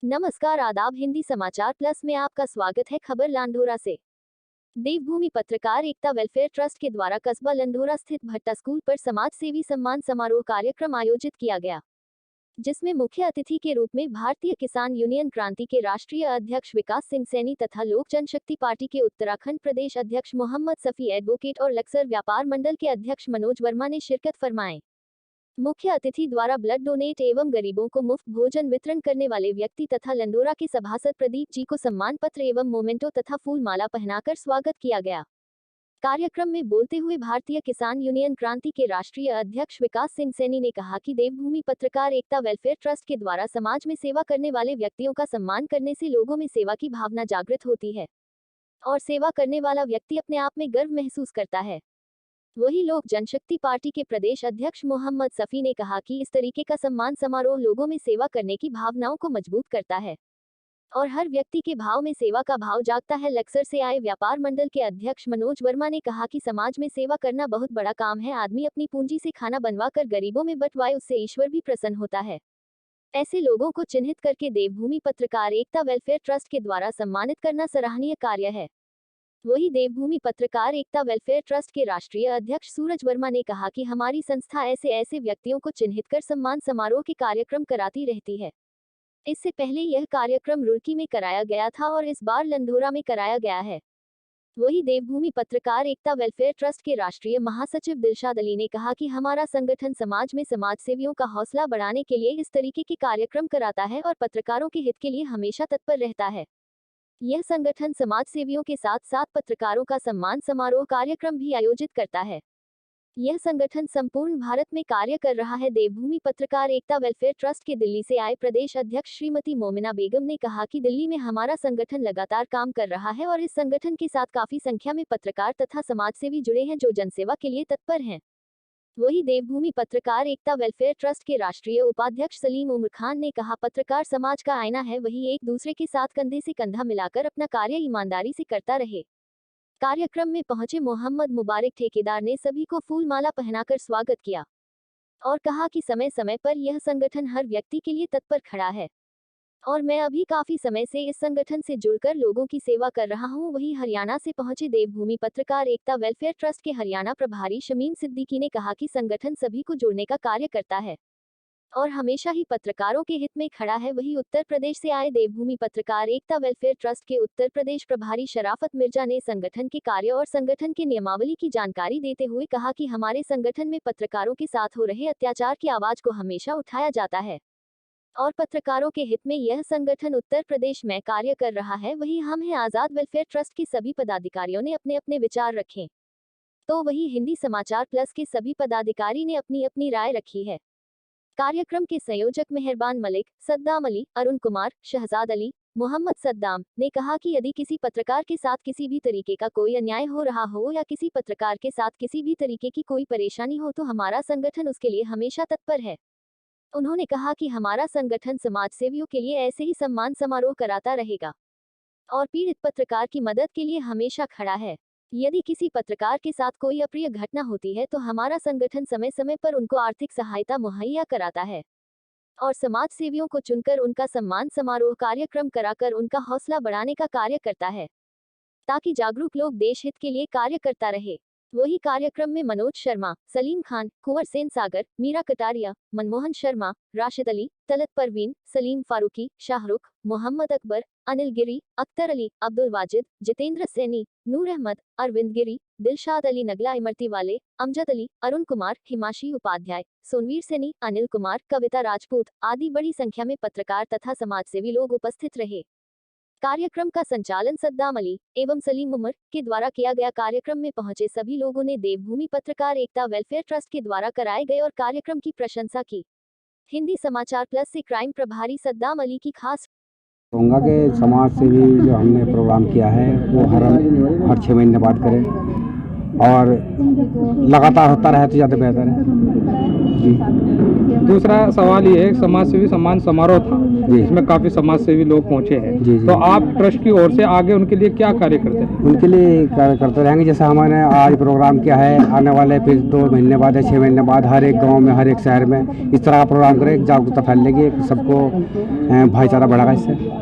नमस्कार, आदाब। हिंदी समाचार प्लस में आपका स्वागत है। खबर लंढोरा से। देवभूमि पत्रकार एकता वेलफेयर ट्रस्ट के द्वारा कस्बा लंढोरा स्थित भट्टा स्कूल पर समाज सेवी सम्मान समारोह कार्यक्रम आयोजित किया गया, जिसमें मुख्य अतिथि के रूप में भारतीय किसान यूनियन क्रांति के राष्ट्रीय अध्यक्ष विकास सिंह सैनी तथा लोक जनशक्ति पार्टी के उत्तराखंड प्रदेश अध्यक्ष मोहम्मद सफी एडवोकेट और लक्सर व्यापार मंडल के अध्यक्ष मनोज वर्मा ने शिरकत फरमाए। मुख्य अतिथि द्वारा ब्लड डोनेट एवं गरीबों को मुफ्त भोजन वितरण करने वाले व्यक्ति तथा लंढोरा के सभासद प्रदीप जी को सम्मान पत्र एवं मोमेंटो तथा फूल माला पहनाकर स्वागत किया गया। कार्यक्रम में बोलते हुए भारतीय किसान यूनियन क्रांति के राष्ट्रीय अध्यक्ष विकास सिंह सैनी ने कहा कि देवभूमि पत्रकार एकता वेलफेयर ट्रस्ट के द्वारा समाज में सेवा करने वाले व्यक्तियों का सम्मान करने से लोगों में सेवा की भावना जागृत होती है और सेवा करने वाला व्यक्ति अपने आप में गर्व महसूस करता है। वही लोक जनशक्ति पार्टी के प्रदेश अध्यक्ष मोहम्मद सफी ने कहा कि इस तरीके का सम्मान समारोह लोगों में सेवा करने की भावनाओं को मजबूत करता है और हर व्यक्ति के भाव में सेवा का भाव जागता है। लक्सर से आए व्यापार मंडल के अध्यक्ष मनोज वर्मा ने कहा कि समाज में सेवा करना बहुत बड़ा काम है। आदमी अपनी पूंजी से खाना बनवा कर गरीबों में बंटवाए, उससे ईश्वर भी प्रसन्न होता है। ऐसे लोगों को चिन्हित करके देवभूमि पत्रकार एकता वेलफेयर ट्रस्ट के द्वारा सम्मानित करना सराहनीय कार्य है। वही देवभूमि पत्रकार एकता वेलफेयर ट्रस्ट के राष्ट्रीय अध्यक्ष सूरज वर्मा ने कहा कि हमारी संस्था ऐसे व्यक्तियों को चिन्हित कर सम्मान समारोह के कार्यक्रम कराती रहती है। इससे पहले यह कार्यक्रम रुड़की में कराया गया था और इस बार लंढोरा में कराया गया है। वही देवभूमि पत्रकार एकता वेलफेयर ट्रस्ट के राष्ट्रीय महासचिव दिलशाद अली ने कहा कि हमारा संगठन समाज में समाज सेवियों का हौसला बढ़ाने के लिए इस तरीके के कार्यक्रम कराता है और पत्रकारों के हित के लिए हमेशा तत्पर रहता है। यह संगठन समाज सेवियों के साथ साथ पत्रकारों का सम्मान समारोह कार्यक्रम भी आयोजित करता है। यह संगठन संपूर्ण भारत में कार्य कर रहा है। देवभूमि पत्रकार एकता वेलफेयर ट्रस्ट के दिल्ली से आए प्रदेश अध्यक्ष श्रीमती मोमिना बेगम ने कहा कि दिल्ली में हमारा संगठन लगातार काम कर रहा है और इस संगठन के साथ काफी संख्या में पत्रकार तथा समाजसेवी जुड़े हैं जो जनसेवा के लिए तत्पर हैं। वही देवभूमि पत्रकार एकता वेलफेयर ट्रस्ट के राष्ट्रीय उपाध्यक्ष सलीम उमर खान ने कहा, पत्रकार समाज का आईना है, वही एक दूसरे के साथ कंधे से कंधा मिलाकर अपना कार्य ईमानदारी से करता रहे। कार्यक्रम में पहुंचे मोहम्मद मुबारक ठेकेदार ने सभी को फूल माला पहनाकर स्वागत किया और कहा कि समय समय पर यह संगठन हर व्यक्ति के लिए तत्पर खड़ा है और मैं अभी काफी समय से इस संगठन से जुड़कर लोगों की सेवा कर रहा हूं। वहीं हरियाणा से पहुंचे देवभूमि पत्रकार एकता वेलफेयर ट्रस्ट के हरियाणा प्रभारी शमीम सिद्दीकी ने कहा कि संगठन सभी को जोड़ने का कार्य करता है और हमेशा ही पत्रकारों के हित में खड़ा है। वहीं उत्तर प्रदेश से आए देवभूमि पत्रकार एकता वेलफेयर ट्रस्ट के उत्तर प्रदेश प्रभारी शराफत मिर्जा ने संगठन के कार्य और संगठन के नियमावली की जानकारी देते हुए कहा कि हमारे संगठन में पत्रकारों के साथ हो रहे अत्याचार की आवाज को हमेशा उठाया जाता है और पत्रकारों के हित में यह संगठन उत्तर प्रदेश में कार्य कर रहा है। वही हम हैं आजाद वेलफेयर ट्रस्ट के सभी पदाधिकारियों ने अपने अपने विचार रखे, तो वही हिंदी समाचार प्लस के सभी पदाधिकारी ने अपनी अपनी राय रखी है। कार्यक्रम के संयोजक मेहरबान मलिक, सद्दाम अली, अरुण कुमार, शहजाद अली, मोहम्मद सद्दाम ने कहा कि यदि किसी पत्रकार के साथ किसी भी तरीके का कोई अन्याय हो रहा हो या किसी पत्रकार के साथ किसी भी तरीके की कोई परेशानी हो तो हमारा संगठन उसके लिए हमेशा तत्पर है। उन्होंने कहा कि हमारा संगठन समाज सेवियों के लिए ऐसे ही सम्मान समारोह कराता रहेगा और पीड़ित पत्रकार की मदद के लिए हमेशा खड़ा है। यदि किसी पत्रकार के साथ कोई अप्रिय घटना होती है तो हमारा संगठन समय समय पर उनको आर्थिक सहायता मुहैया कराता है और समाज सेवियों को चुनकर उनका सम्मान समारोह कार्यक्रम कराकर उनका हौसला बढ़ाने का कार्य करता है ताकि जागरूक लोग देश हित के लिए कार्य करता रहे। वही कार्यक्रम में मनोज शर्मा, सलीम खान, कुंवर सेन सागर, मीरा कटारिया, मनमोहन शर्मा, राशिद अली, तलत परवीन, सलीम फारूकी, शाहरुख, मोहम्मद अकबर, अनिल गिरी, अख्तर अली, अब्दुल वाजिद, जितेंद्र सैनी, नूर अहमद, अरविंद गिरी, दिलशाद अली नगला इमरती वाले, अमजद अली, अरुण कुमार, हिमाशी उपाध्याय, सोनवीर सैनी, अनिल कुमार, कविता राजपूत आदि बड़ी संख्या में पत्रकार तथा समाजसेवी लोग उपस्थित रहे। कार्यक्रम का संचालन सद्दाम अली एवं सलीम उमर के द्वारा किया गया। कार्यक्रम में पहुंचे सभी लोगों ने देवभूमि पत्रकार एकता वेलफेयर ट्रस्ट के द्वारा कराए गए और कार्यक्रम की प्रशंसा की। हिंदी समाचार प्लस से क्राइम प्रभारी सद्दाम अली की खास कहूँगा कि समाज सेवी जो हमने प्रोग्राम किया है वो हर 6 महीने बाद करें और लगातार होता रहे तो ज़्यादा बेहतर है जी। दूसरा सवाल ये है, समाज सेवी सम्मान समारोह था जी। जिसमें काफी समाज सेवी लोग पहुंचे हैं, जी, जी। तो आप ट्रस्ट की ओर से आगे उनके लिए क्या कार्य करते हैं? उनके लिए कार्य करते रहेंगे। जैसे हमने आज प्रोग्राम किया है, आने वाले फिर 2 महीने बाद या 6 महीने बाद हर एक गांव में, हर एक शहर में इस तरह का प्रोग्राम करें, जागरूकता फैलेगी, सबको भाईचारा बढ़ेगा इससे।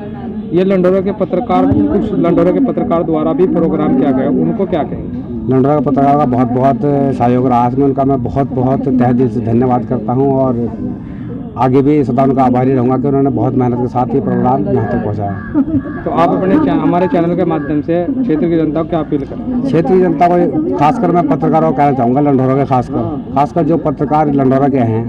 ये लंडोरा के पत्रकार, कुछ लंडोरा के पत्रकार द्वारा भी प्रोग्राम किया गया, उनको क्या कहेंगे? लंडोरा के पत्रकार का बहुत बहुत सहयोग रहा है, उनका मैं बहुत बहुत तहे दिल से धन्यवाद करता हूँ और आगे भी सदा उनका आभारी रहूँगा कि उन्होंने बहुत मेहनत के साथ ये प्रोग्राम यहाँ तक पहुँचाया। तो आप अपने हमारे चैनल के माध्यम से क्षेत्र की जनता को क्या अपील करें? क्षेत्रीय जनता को खासकर मैं पत्रकारों को कहना चाहूँगा, लंडोरा के खासकर जो पत्रकार लंडोरा के हैं,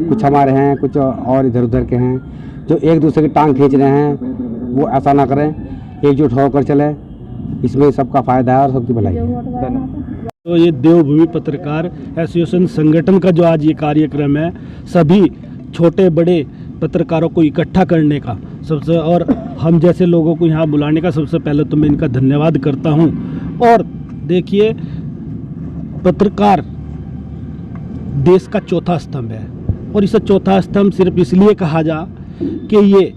कुछ हमारे हैं, कुछ और इधर उधर के हैं, जो एक दूसरे की टांग खींच रहे हैं, वो ऐसा ना करें, एकजुट होकर चले, इसमें सबका फायदा है और सबकी भलाई है। धन्यवाद। तो ये देवभूमि पत्रकार एसोसिएशन संगठन का जो आज ये कार्यक्रम है, सभी छोटे बड़े पत्रकारों को इकट्ठा करने का सबसे, और हम जैसे लोगों को यहाँ बुलाने का, सबसे पहले तो मैं इनका धन्यवाद करता हूँ। और देखिए, पत्रकार देश का चौथा स्तंभ है, और इसे चौथा स्तंभ सिर्फ इसलिए कहा जा कि ये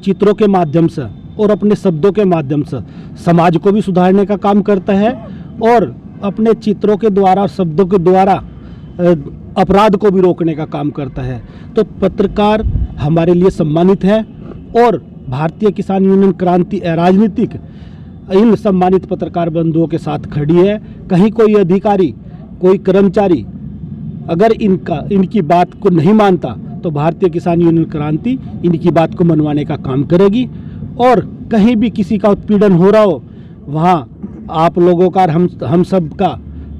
चित्रों के माध्यम से और अपने शब्दों के माध्यम से समाज को भी सुधारने का काम करता है, और अपने चित्रों के द्वारा, शब्दों के द्वारा अपराध को भी रोकने का काम करता है। तो पत्रकार हमारे लिए सम्मानित है, और भारतीय किसान यूनियन क्रांति राजनीतिक इन सम्मानित पत्रकार बंधुओं के साथ खड़ी है। कहीं कोई अधिकारी, कोई कर्मचारी अगर इनकी बात को नहीं मानता, तो भारतीय किसान यूनियन क्रांति इनकी बात को मनवाने का काम करेगी। और कहीं भी किसी का उत्पीड़न हो रहा हो, वहाँ आप लोगों का, हम सब का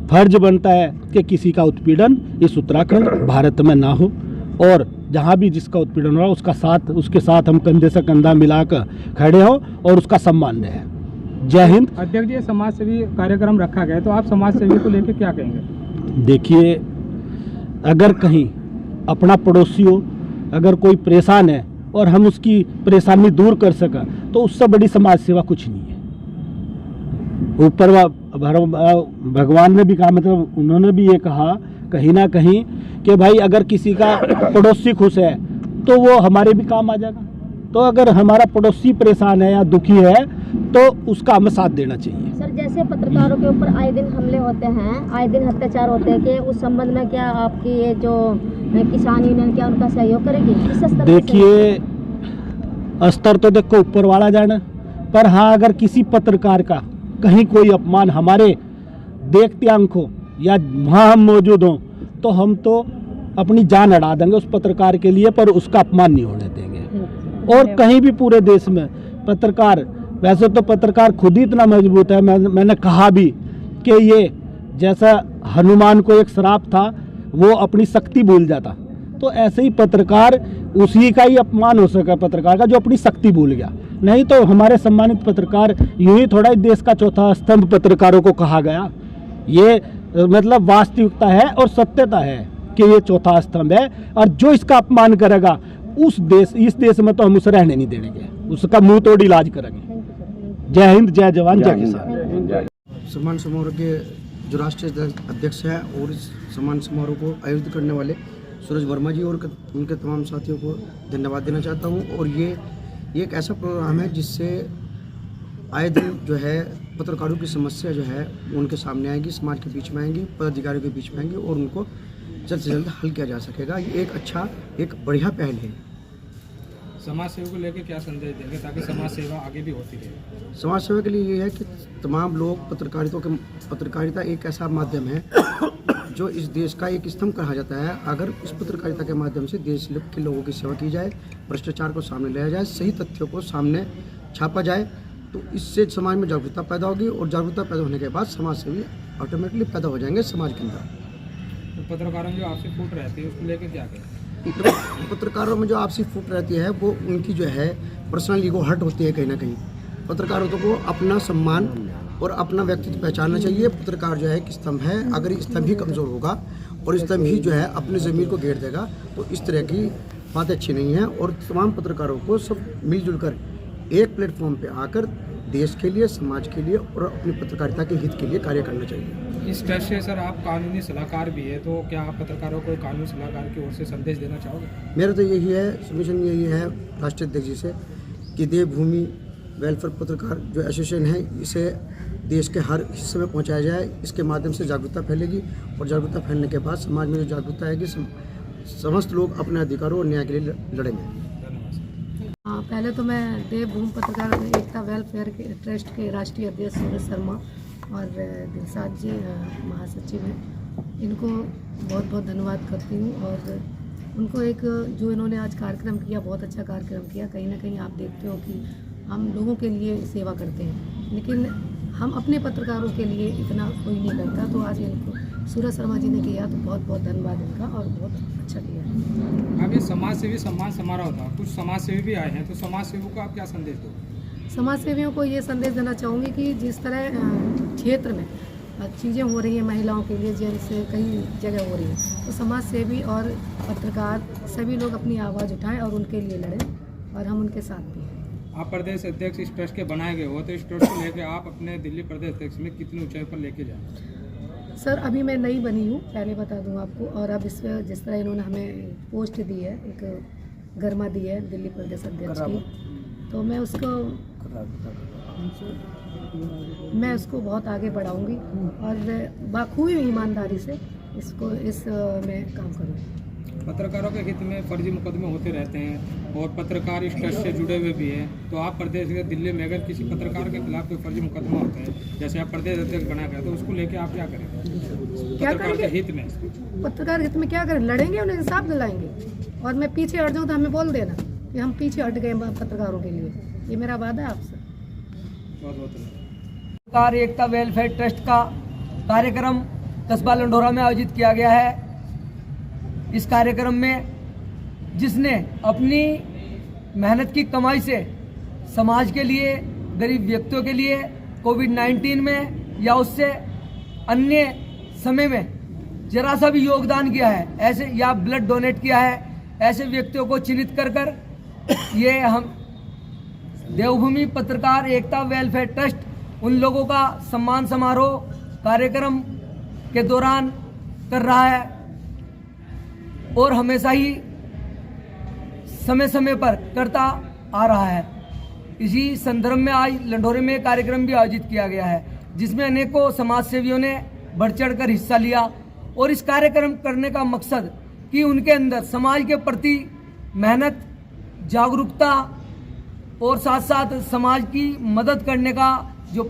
फर्ज बनता है कि किसी का उत्पीड़न इस उत्तराखंड भारत में ना हो, और जहाँ भी जिसका उत्पीड़न हो रहा है उसके साथ हम कंधे से कंधा मिलाकर खड़े हों और उसका सम्मान रहे। जय हिंद। अध्यक्ष जी, समाज सेवी कार्यक्रम रखा गया, तो आप समाज सेवी को लेकर क्या कहेंगे? देखिए, अगर कहीं अपना पड़ोसी हो, अगर कोई परेशान है और हम उसकी परेशानी दूर कर सका, तो उससे बड़ी समाज सेवा कुछ नहीं है। ऊपर भगवान ने भी कहा, मतलब उन्होंने भी ये कहा कहीं ना कहीं कि भाई अगर किसी का पड़ोसी खुश है तो वो हमारे भी काम आ जाएगा। तो अगर हमारा पड़ोसी परेशान है या दुखी है तो उसका हमें साथ देना चाहिए। सर, जैसे पत्रकारों के ऊपर आए दिन हमले होते हैं, आए दिन अत्याचार होते हैं, कि उस संबंध में क्या आपकी ये जो किसान यूनियन क्या उनका सहयोग करेगी? किस स्तर पे? देखिए, स्तर तो देखो ऊपर वाला जाना, पर हाँ, अगर किसी पत्रकार का कहीं कोई अपमान हमारे देखते आंख हो या वहाँ हम मौजूद हों, तो हम तो अपनी जान अड़ा देंगे उस पत्रकार के लिए, पर उसका अपमान नहीं होने देंगे। और कहीं भी पूरे देश में पत्रकार, वैसे तो पत्रकार खुद ही इतना मजबूत है, मैंने कहा भी कि ये जैसा हनुमान को एक श्राप था, वो अपनी शक्ति भूल जाता, तो ऐसे ही पत्रकार, उसी का ही अपमान हो सका पत्रकार का जो अपनी शक्ति भूल गया। नहीं तो हमारे सम्मानित पत्रकार, यूं ही थोड़ा ही देश का चौथा स्तंभ पत्रकारों को कहा गया। ये मतलब वास्तविकता है और सत्यता है कि ये चौथा स्तंभ है, और जो इसका अपमान करेगा इस देश में तो हम उसे रहने नहीं देंगे, उसका मुंह तोड़ इलाज करेंगे। जय हिंद, जय जवान, जय किसान। सम्मान समारोह के जो राष्ट्रीय अध्यक्ष हैं और इस सम्मान समारोह को आयोजित करने वाले सूरज वर्मा जी और उनके तमाम साथियों को धन्यवाद देना चाहता हूं। और ये एक ऐसा प्रोग्राम है जिससे आए दिन जो है पत्रकारों की समस्या जो है उनके सामने आएगी, समाज के बीच में आएंगी, पदाधिकारियों के बीच में आएंगी, और उनको जल्द से जल्द हल किया जा सकेगा। ये एक बढ़िया पहल है। समाज सेवा को लेकर क्या संदेश देंगे ताकि समाज सेवा आगे भी होती रहे? समाज सेवा के लिए ये है कि तमाम लोग पत्रकारिता एक ऐसा माध्यम है जो इस देश का एक स्तंभ कहा जाता है। अगर इस पत्रकारिता के माध्यम से देश के लोगों की सेवा की जाए, भ्रष्टाचार को सामने लाया जाए, सही तथ्यों को सामने छापा जाए, तो इससे समाज में जागरूकता पैदा होगी, और जागरूकता पैदा होने के बाद समाज सेवी ऑटोमेटिकली पैदा हो जाएंगे समाज के अंदर। तो पत्रकारों में जो आपसी फूट रहती है उसको लेकर क्या करें? पत्रकारों में जो आपसी फूट रहती है वो उनकी जो है पर्सनल ईगो हर्ट होती है कहीं ना कहीं। पत्रकारों को अपना सम्मान और अपना व्यक्तित्व पहचानना चाहिए। पत्रकार जो है एक स्तंभ है, अगर ये स्तंभ ही कमज़ोर होगा और स्तंभ ही जो है अपनी ज़मीन को घेर देगा, तो इस तरह की बात अच्छी नहीं है। और तमाम पत्रकारों को सब मिलजुल कर एक प्लेटफॉर्म पे आकर देश के लिए, समाज के लिए और अपनी पत्रकारिता के हित के लिए कार्य करना चाहिए। इस ट्रस्ट से सर आप कानूनी सलाहकार भी है, तो क्या आप पत्रकारों को कानूनी सलाहकार की ओर से संदेश देना चाहोगे? मेरा तो यही है, सबमिशन यही है राष्ट्रीय अध्यक्ष जी से कि देवभूमि वेलफेयर पत्रकार जो एसोसिएशन है इसे देश के हर हिस्से में पहुंचाया जाए। इसके माध्यम से जागरूकता फैलेगी और जागरूकता फैलने के बाद समाज में जो जागरूकता है कि समस्त लोग अपने अधिकारों और न्याय के लिए लड़ेंगे। पहले तो मैं देवभूमि पत्रकार एकता वेलफेयर के ट्रस्ट के राष्ट्रीय अध्यक्ष सूरज शर्मा और दिलसाद जी महासचिव हैं, इनको बहुत बहुत धन्यवाद करती हूँ। और उनको एक जो इन्होंने आज कार्यक्रम किया, बहुत अच्छा कार्यक्रम किया। कहीं ना कहीं आप देखते हो कि हम लोगों के लिए सेवा करते हैं, लेकिन हम अपने पत्रकारों के लिए इतना कोई नहीं करता। तो आज इनको सूरज शर्मा जी ने किया, तो बहुत बहुत धन्यवाद इनका, और बहुत अच्छा किया। अब ये समाज सेवी सम्मान समारोह था, कुछ समाज सेवी भी आए हैं, तो समाज सेवियों को आप क्या संदेश दो? समाज सेवियों को ये संदेश देना चाहूँगी कि जिस तरह क्षेत्र में चीज़ें हो रही हैं महिलाओं के लिए, जैसे कई जगह हो रही हैं, तो समाज सेवी और पत्रकार सभी लोग अपनी आवाज़ उठाएं और उनके लिए लड़ें, और हम उनके साथ भी हैं। आप प्रदेश अध्यक्ष इस ट्रस्ट के बनाए गए हो, तो इस ट्रस्ट को लेकर आप अपने दिल्ली प्रदेश अध्यक्ष में कितनी ऊंचाई पर लेके जाए? सर अभी मैं नई बनी हूँ, पहले बता दूँ आपको। और अब इस जिस तरह इन्होंने हमें पोस्ट दी है, एक गर्मा दी है दिल्ली प्रदेश अध्यक्ष की, तो मैं उसको बहुत आगे बढ़ाऊंगी और बाखूबी ईमानदारी से इसको में काम करूँगी। पत्रकारों के हित में फर्जी मुकदमे होते रहते हैं और पत्रकार इस ट्रस्ट से जुड़े हुए भी हैं, तो आप प्रदेश के दिल्ली में अगर किसी पत्रकार के खिलाफ कोई फर्जी मुकदमा होता है, जैसे आप प्रदेश अध्यक्ष बना गए, तो उसको लेके आप क्या करेंगे? पत्रकार के हित में, पत्रकार हित में क्या करें? लड़ेंगे, उन्हें इंसाफ दिलाएंगे। और मैं पीछे हट जाऊँ तो हमें बोल देना कि हम पीछे हट गए पत्रकारों के लिए। ये मेरा वादा है आपसे। बहुत बहुत धन्यवाद। पत्रकार एकता वेलफेयर ट्रस्ट का कार्यक्रम कस्बा लंढोरा में आयोजित किया गया है। इस कार्यक्रम में जिसने अपनी मेहनत की कमाई से समाज के लिए, गरीब व्यक्तियों के लिए कोविड-19 में या उससे अन्य समय में जरा सा भी योगदान किया है, ऐसे या ब्लड डोनेट किया है, ऐसे व्यक्तियों को चिन्हित कर ये हम देवभूमि पत्रकार एकता वेलफेयर ट्रस्ट उन लोगों का सम्मान समारोह कार्यक्रम के दौरान कर रहा है और हमेशा ही समय समय पर करता आ रहा है। इसी संदर्भ में आज लंढोरे में कार्यक्रम भी आयोजित किया गया है, जिसमें अनेकों समाज सेवियों ने बढ़ चढ़कर हिस्सा लिया। और इस कार्यक्रम करने का मकसद कि उनके अंदर समाज के प्रति मेहनत, जागरूकता और साथ साथ समाज की मदद करने का जो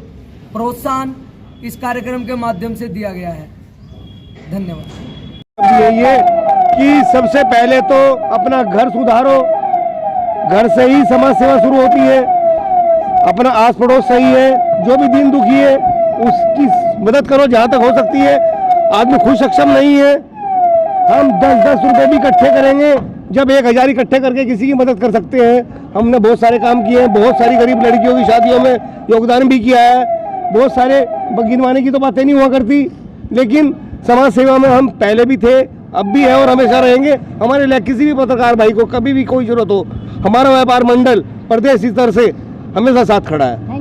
प्रोत्साहन इस कार्यक्रम के माध्यम से दिया गया है। धन्यवाद। यही है कि सबसे पहले तो अपना घर सुधारो, घर से ही समाज सेवा शुरू होती है। अपना आस पड़ोस सही है, जो भी दीन दुखी है उसकी मदद करो जहाँ तक हो सकती है। आदमी खुद सक्षम नहीं है, हम 10-10 रुपए भी इकट्ठे करेंगे, जब 1000 इकट्ठे करके किसी की मदद कर सकते हैं। हमने बहुत सारे काम किए हैं, बहुत सारी गरीब लड़कियों की शादियों में योगदान भी किया है। बहुत सारे गिनवाने की तो बातें नहीं हुआ करती, लेकिन समाज सेवा में हम पहले भी थे, अब भी है और हमेशा रहेंगे। हमारे लिए किसी भी पत्रकार भाई को कभी भी कोई जरूरत हो, हमारा व्यापार मंडल प्रदेश स्तर से हमेशा साथ खड़ा है।